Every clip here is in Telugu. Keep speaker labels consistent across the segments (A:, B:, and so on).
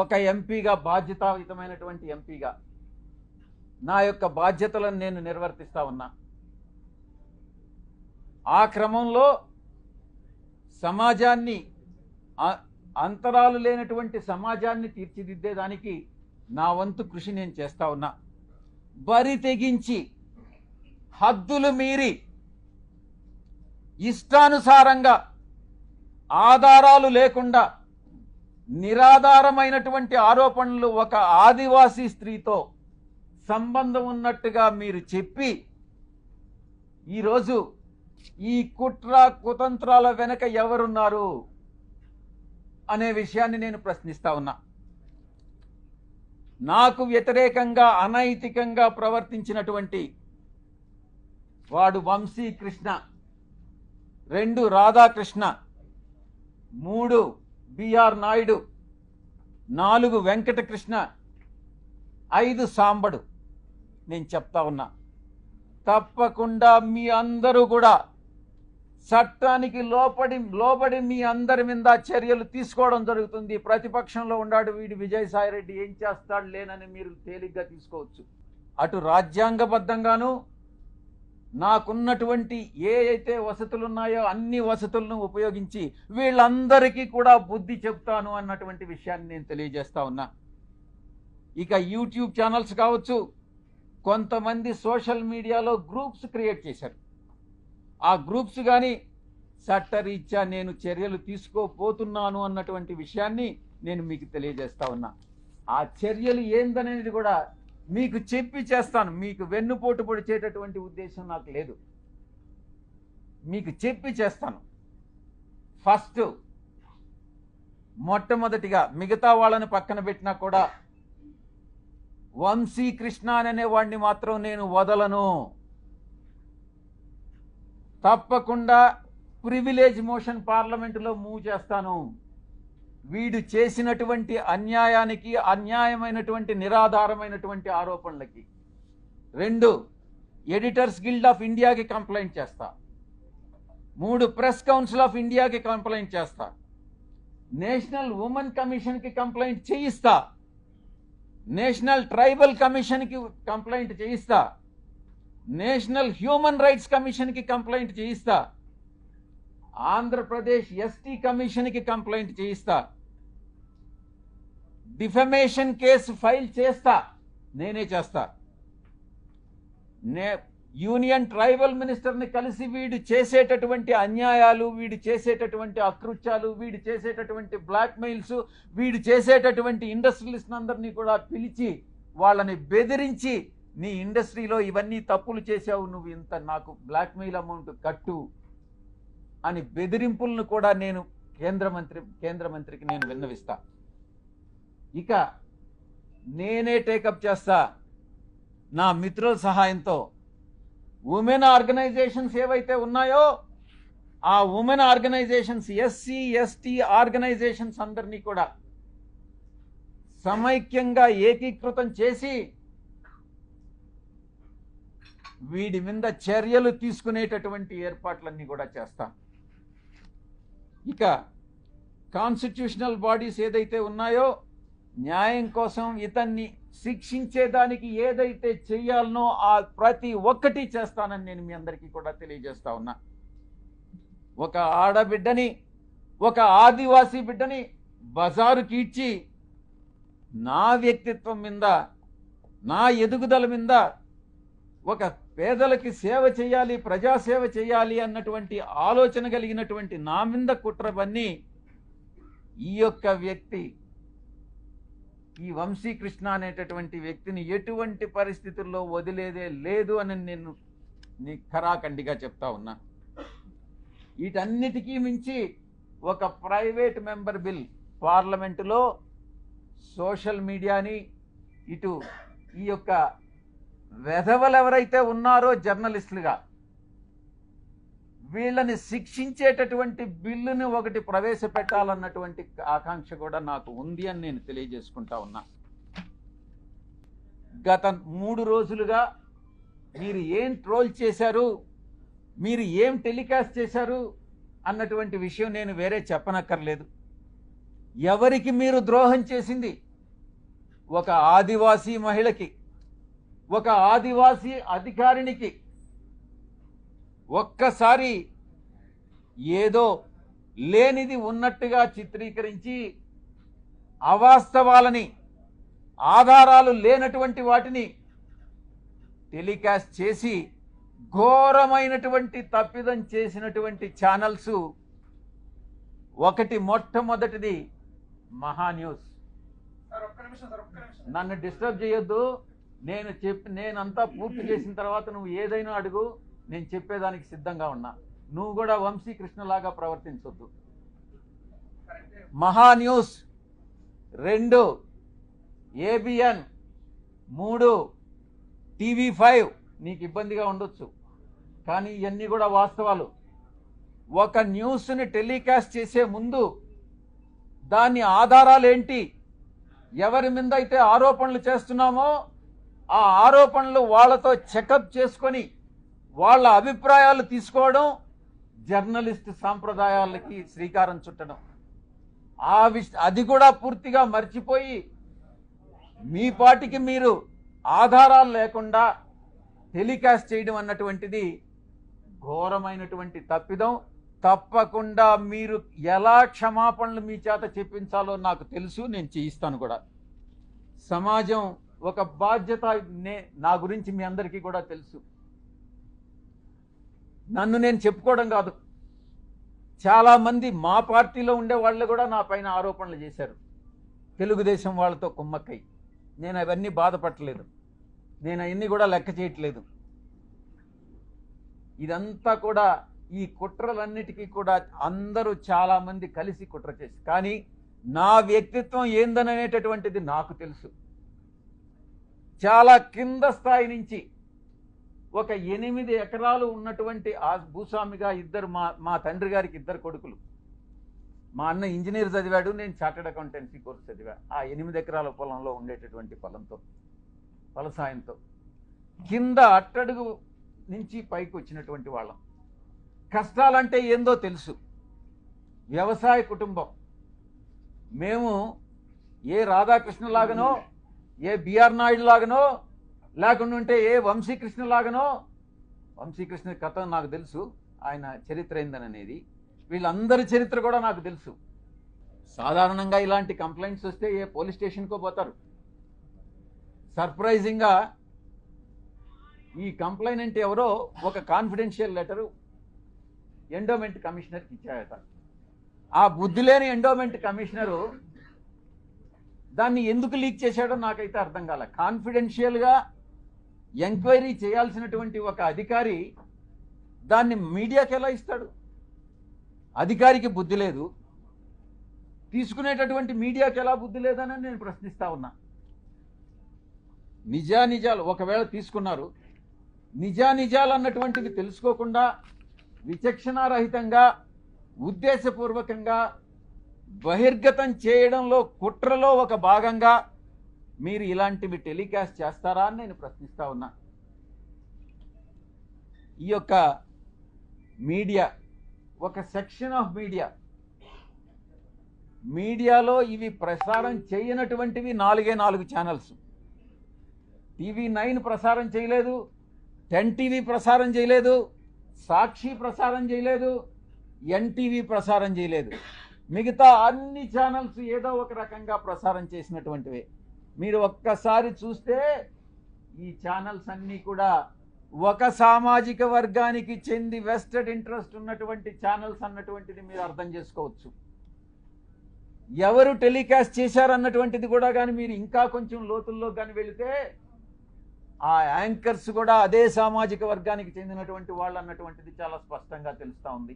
A: ఒక ఎంపీగా, బాధ్యతాయుతమైనటువంటి ఎంపీగా నా యొక్క బాధ్యతలను నేను నిర్వర్తిస్తా ఉన్నా. ఆ క్రమంలో సమాజాన్ని, అంతరాలు లేనటువంటి సమాజాన్ని తీర్చిదిద్దేదానికి నా వంతు కృషి నేను చేస్తా ఉన్నా. బరి తెగించి హద్దులు మీరి ఇష్టానుసారంగా ఆధారాలు లేకుండా నిరాధారమైనటువంటి ఆరోపణలు ఒక ఆదివాసీ స్త్రీతో సంబంధం ఉన్నట్టుగా మీరు చెప్పి ఈరోజు ఈ కుట్ర కుతంత్రాల వెనక ఎవరున్నారు అనే విషయాన్ని నేను ప్రశ్నిస్తా ఉన్నా. నాకు వ్యతిరేకంగా అనైతికంగా ప్రవర్తించినటువంటి వాడు వంశీకృష్ణ, 2 రాధాకృష్ణ, 3 బిఆర్ నాయుడు, 4 వెంకటకృష్ణ, 5 సాంబడు. నేను చెప్తా ఉన్నా, తప్పకుండా మీ అందరూ కూడా చట్టానికి లోబడి మీ అందరి మీద చర్యలు తీసుకోవడం జరుగుతుంది. ప్రతిపక్షంలో ఉన్నాడు వీడి విజయసాయిరెడ్డి, ఏం చేస్తాడు లేనని మీరు తేలిగ్గా తీసుకోవచ్చు. అటు రాజ్యాంగబద్ధంగాను నాకున్నటువంటి ఏ అయితే వసతులు ఉన్నాయో అన్ని వసతులను ఉపయోగించి వీళ్ళందరికీ కూడా బుద్ధి చెప్తాను అన్నటువంటి విషయాన్ని నేను తెలియజేస్తా ఉన్నా. ఇక యూట్యూబ్ ఛానల్స్ కావచ్చు, కొంతమంది సోషల్ మీడియాలో గ్రూప్స్ క్రియేట్ చేశారు. ఆ గ్రూప్స్ కానీ చట్టరీత్యా నేను చర్యలు తీసుకోపోతున్నాను అన్నటువంటి విషయాన్ని నేను మీకు తెలియజేస్తా ఉన్నా. ఆ చర్యలు ఏందనేది కూడా మీకు చెప్పి చేస్తాను. మీకు వెన్నుపోటు పొడిచేటటువంటి ఉద్దేశం నాకు లేదు, మీకు చెప్పి చేస్తాను. ఫస్ట్ మొట్టమొదటిగా మిగతా వాళ్ళని పక్కన పెట్టినా కూడా వంశీకృష్ణ అనే వాడిని మాత్రం నేను వదలను. తప్పకుండా ప్రివిలేజ్ మోషన్ పార్లమెంటులో మూవ్ చేస్తాను. వీడు చేసినటువంటి అన్యాయానికి, అన్యాయమైనటువంటి నిరాధారమైనటువంటి ఆరోపణలకి 2 ఎడిటర్స్ గిల్డ్ ఆఫ్ ఇండియాకి కంప్లైంట్ చేస్తా, 3 ప్రెస్ కౌన్సిల్ ఆఫ్ ఇండియాకి కంప్లైంట్ చేస్తా, నేషనల్ ఉమెన్ కమిషన్కి కంప్లైంట్ చేయిస్తా, నేషనల్ ట్రైబల్ కమిషన్కి కంప్లైంట్ చేయిస్తా, నేషనల్ హ్యూమన్ రైట్స్ కమిషన్కి కంప్లైంట్ చేయిస్తా, ఆంధ్రప్రదేశ్ ఎస్టీ కమిషన్కి కంప్లైంట్ చేయిస్తా, డిఫమేషన్ కేసు ఫైల్ చేస్తా, నేనే చేస్తా. యూనియన్ ట్రైబల్ మినిస్టర్ని కలిసి వీడు చేసేటటువంటి అన్యాయాలు, వీడు చేసేటటువంటి అకృత్యాలు, వీడు చేసేటటువంటి బ్లాక్మెయిల్స్, వీడు చేసేటటువంటి ఇండస్ట్రియలిస్ట్ అందరినీ కూడా పిలిచి వాళ్ళని బెదిరించి నీ ఇండస్ట్రీలో ఇవన్నీ తప్పులు చేశావు, నువ్వు ఇంత నాకు బ్లాక్మెయిల్ అమౌంట్ కట్టు అని బెదిరింపులను కూడా నేను కేంద్ర మంత్రికి నేను విన్నవిస్తా. ఇక నేనే టేకప్ చేస్తా నా మిత్రుల సహాయంతో. ఉమెన్ ఆర్గనైజేషన్స్ ఏవైతే ఉన్నాయో ఆ women organisations, SC ST organisations అందరినీ కూడా సమైక్యంగా ఏకీకృతం చేసి వీడి మీద చర్యలు తీసుకునేటటువంటి ఏర్పాట్లన్నీ కూడా చేస్తాం. ఇక కాన్స్టిట్యూషనల్ బాడీస్ ఏదైతే ఉన్నాయో న్యాయం కోసం ఇతన్ని శిక్షించేదానికి ఏదైతే చెయ్యాలనో ఆ ప్రతి ఒక్కటి చేస్తానని నేను మీ అందరికీ కూడా తెలియజేస్తా ఉన్నా. ఒక ఆడబిడ్డని, ఒక ఆదివాసీ బిడ్డని బజారుకి ఇచ్చి నా వ్యక్తిత్వం మీద, నా ఎదుగుదల మీద, ఒక పేదలకి సేవ చేయాలి, ప్రజాసేవ చేయాలి అన్నటువంటి ఆలోచన కలిగినటువంటి నా మీద కుట్రవన్నీ ఈ యొక్క వ్యక్తి, ఈ వంశీకృష్ణ అనేటటువంటి వ్యక్తిని ఎటువంటి పరిస్థితుల్లో వదిలేదే లేదు అని నేను నీ ఖరాఖండిగా చెప్తా ఉన్నా. వీటన్నిటికీ మించి ఒక ప్రైవేట్ మెంబర్ బిల్ పార్లమెంటులో సోషల్ మీడియాని, ఇటు ఈ యొక్క వెధవలు ఎవరైతే ఉన్నారో జర్నలిస్టులుగా వీళ్ళని శిక్షించేటటువంటి బిల్లుని ఒకటి ప్రవేశపెట్టాలన్నటువంటి ఆకాంక్ష కూడా నాకు ఉంది అని నేను తెలియజేసుకుంటా ఉన్నా. గత 3 రోజులుగా మీరు ఏం ట్రోల్ చేశారు, మీరు ఏం టెలికాస్ట్ చేశారు అన్నటువంటి విషయం నేను వేరే చెప్పనక్కర్లేదు. ఎవరికి మీరు ద్రోహం చేసింది, ఒక ఆదివాసీ మహిళకి, ఒక ఆదివాసీ అధికారినికి ఒక్కసారి ఏదో లేనిది ఉన్నట్టుగా చిత్రీకరించి అవాస్తవాలని, ఆధారాలు లేనటువంటి వాటిని టెలికాస్ట్ చేసి ఘోరమైనటువంటి తప్పిదం చేసినటువంటి ఛానల్స్ ఒకటి, మొట్టమొదటిది మహాన్యూస్. నన్ను డిస్టర్బ్ చేయొద్దు. నేనంతా పూర్తి చేసిన తర్వాత నువ్వు ఏదైనా అడుగు, నేను చెప్పేదానికి సిద్ధంగా ఉన్నా. నువ్వు కూడా వంశీకృష్ణలాగా ప్రవర్తించొద్దు. మహాన్యూస్ 2, ABN 3, TV5 నీకు ఇబ్బందిగా ఉండొచ్చు, కానీ ఇవన్నీ కూడా వాస్తవాలు. ఒక న్యూస్ని టెలికాస్ట్ చేసే ముందు దాని ఆధారాలు ఏంటి, ఎవరి మీద అయితే ఆరోపణలు చేస్తున్నామో ఆ ఆరోపణలు వాళ్ళతో చెకప్ చేసుకొని వాళ్ళ అభిప్రాయాలు తీసుకోవడం జర్నలిస్ట్ సాంప్రదాయాలకి శ్రీకారం చుట్టడం. అది కూడా పూర్తిగా మర్చిపోయి మీ పాటికి మీరు ఆధారాలు లేకుండా టెలికాస్ట్ చేయడం అన్నటువంటిది ఘోరమైనటువంటి తప్పిదం. తప్పకుండా మీరు ఎలా క్షమాపణలు మీ చేత చెప్పించాలో నాకు తెలుసు, నేను చేయిస్తాను కూడా. సమాజం ఒక బాధ్యత, నా గురించి మీ అందరికీ కూడా తెలుసు. నన్ను నేను చెప్పుకోవడం కాదు, చాలామంది మా పార్టీలో ఉండే వాళ్ళు కూడా నా పైన ఆరోపణలు చేశారు, తెలుగుదేశం వాళ్ళతో కుమ్మక్కై. నేను అవన్నీ బాధపడలేదు, నేను అవన్నీ కూడా లెక్క చేయట్లేదు. ఇదంతా కూడా ఈ కుట్రలన్నిటికీ కూడా అందరూ చాలామంది కలిసి కుట్ర చేసి, కానీ నా వ్యక్తిత్వం ఏందనేటటువంటిది నాకు తెలుసు. చాలా కింద స్థాయి నుంచి ఒక 8 ఎకరాలు ఉన్నటువంటి ఆ భూస్వామిగా మా తండ్రి గారికి 2 కొడుకులు. మా అన్న ఇంజనీర్ చదివాడు, నేను చార్టెడ్ అకౌంటెన్సీ కోర్స్ చదివా. ఆ 8 ఎకరాల పొలంలో ఉండేటటువంటి ఫలసాయంతో కింద అట్టడుగు నుంచి పైకి వచ్చినటువంటి వాళ్ళం. కష్టాలంటే ఏందో తెలుసు. వ్యవసాయ కుటుంబం మేము. ఏ రాధాకృష్ణ లాగనో, ఏ బిఆర్ నాయుడు లాగనో, లేకుండా ఉంటే ఏ వంశీకృష్ణ లాగనో. వంశీకృష్ణ కథ నాకు తెలుసు, ఆయన చరిత్ర ఏందనేది. వీళ్ళందరి చరిత్ర కూడా నాకు తెలుసు. సాధారణంగా ఇలాంటి కంప్లైంట్స్ వస్తే ఏ పోలీస్ స్టేషన్కో పోతారు. సర్ప్రైజింగ్గా ఈ కంప్లైంట్ ఎవరో ఒక కాన్ఫిడెన్షియల్ లెటరు ఎండోమెంట్ కమిషనర్కి ఇచ్చాయట. ఆ బుద్ధి లేని ఎండోమెంట్ కమిషనరు దాన్ని ఎందుకు లీక్ చేశాడో నాకైతే అర్థం కాలే. కాన్ఫిడెన్షియల్గా ఎంక్వైరీ చేయాల్సినటువంటి ఒక అధికారి దాన్ని మీడియాకి ఎలా ఇస్తాడు? అధికారికి బుద్ధి లేదు, తీసుకునేటటువంటి మీడియాకి ఎలా బుద్ధి లేదని నేను ప్రశ్నిస్తా ఉన్నా. నిజానిజాలు ఒకవేళ తీసుకున్నారు, నిజానిజాలు అన్నటువంటివి తెలుసుకోకుండా విచక్షణారహితంగా ఉద్దేశపూర్వకంగా బహిర్గతం చేయడంలో కుట్రలో ఒక భాగంగా మీరు ఇలాంటివి టెలికాస్ట్ చేస్తారా అని నేను ప్రశ్నిస్తా ఉన్నా. ఈ యొక్క మీడియా ఒక సెక్షన్ ఆఫ్ మీడియాలో ఇవి ప్రసారం చేయనటువంటివి 4 ఛానల్స్. TV9 ప్రసారం చేయలేదు, 10 TV ప్రసారం చేయలేదు, సాక్షి ప్రసారం చేయలేదు, NTV ప్రసారం చేయలేదు. మిగతా అన్ని ఛానల్స్ ఏదో ఒక రకంగా ప్రసారం చేసినటువంటివే. మీరు ఒక్కసారి చూస్తే ఈ ఛానల్స్ అన్నీ కూడా ఒక సామాజిక వర్గానికి చెంది వెస్టెడ్ ఇంట్రెస్ట్ ఉన్నటువంటి ఛానల్స్ అన్నటువంటిది మీరు అర్థం చేసుకోవచ్చు. ఎవరు టెలికాస్ట్ చేశారన్నటువంటిది కూడా కానీ మీరు ఇంకా కొంచెం లోతుల్లో కానీ వెళితే ఆ యాంకర్స్ కూడా అదే సామాజిక వర్గానికి చెందినటువంటి వాళ్ళు అన్నటువంటిది చాలా స్పష్టంగా తెలుస్తూ ఉంది.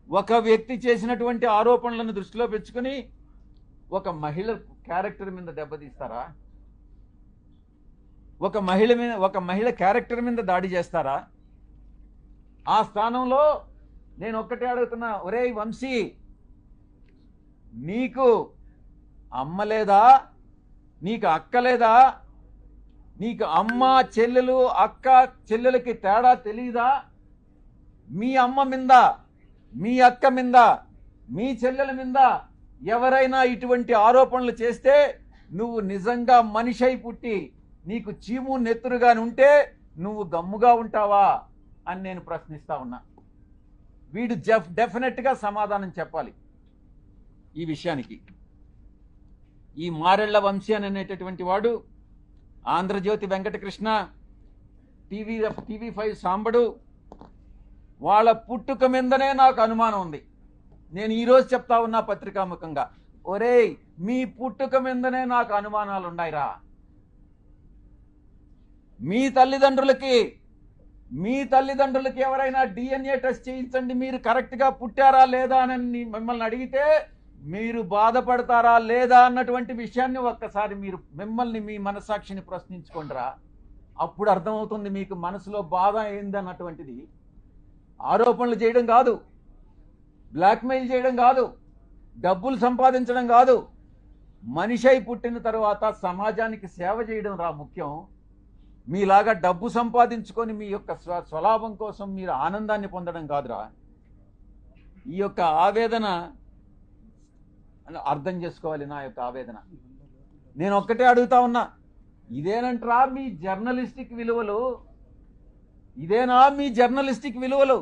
A: ఒక వ్యక్తి చేసినటువంటి ఆరోపణలను దృష్టిలో పెట్టుకుని ఒక మహిళ క్యారెక్టర్ మీద దెబ్బతీస్తారా? ఒక మహిళ క్యారెక్టర్ మీద దాడి చేస్తారా? ఆ స్థానంలో నేను ఒక్కటే అడుగుతున్నా, ఒరేయ్ వంశీ, నీకు అమ్మ లేదా? నీకు అక్క లేదా? నీకు అమ్మ చెల్లెలు అక్క చెల్లెలకి తేడా తెలియదా? మీ అమ్మ మీద, మీ అక్క మీద, మీ చెల్లెల మీద ఎవరైనా ఇటువంటి ఆరోపణలు చేస్తే నువ్వు నిజంగా మనిషి అయి పుట్టి నీకు చీము నెత్తురుగాని ఉంటే నువ్వు గమ్ముగా ఉంటావా అని నేను ప్రశ్నిస్తా ఉన్నా. వీడు డెఫినెట్గా సమాధానం చెప్పాలి ఈ విషయానికి. ఈ మారెళ్ల వంశీ అనేటటువంటి వాడు, ఆంధ్రజ్యోతి వెంకటకృష్ణ, టీవీ5 సాంబడు, వాళ్ళ పుట్టుక మీదనే నాకు అనుమానం ఉంది. నేను ఈరోజు చెప్తా ఉన్నా పత్రికాముఖంగా, ఒరేయ్ మీ పుట్టుక మీదనే నాకు అనుమానాలు ఉన్నాయిరా. మీ తల్లిదండ్రులకి ఎవరైనా DNA టెస్ట్ చేయించండి, మీరు కరెక్ట్గా పుట్టారా లేదా అని మిమ్మల్ని అడిగితే మీరు బాధపడతారా లేదా అన్నటువంటి విషయాన్ని ఒక్కసారి మీరు మీ మనసాక్షిని ప్రశ్నించుకోండిరా. అప్పుడు అర్థమవుతుంది మీకు మనసులో బాధ ఏంది అన్నటువంటిది. ఆరోపణలు చేయడం కాదు, బ్లాక్మెయిల్ చేయడం కాదు, డబ్బులు సంపాదించడం కాదు, మనిషి అయి పుట్టిన తర్వాత సమాజానికి సేవ చేయడం రా ముఖ్యం. మీలాగా డబ్బు సంపాదించుకొని మీ యొక్క స్వలాభం కోసం మీరు ఆనందాన్ని పొందడం కాదురా. ఈ యొక్క ఆవేదన అర్థం చేసుకోవాలి, నా యొక్క ఆవేదన. నేను ఒక్కటే అడుగుతా ఉన్నా, ఇదేనంట్రా మీ జర్నలిస్టిక్ విలువలు? ఇదేనా మీ జర్నలిస్టిక్ విలువలు?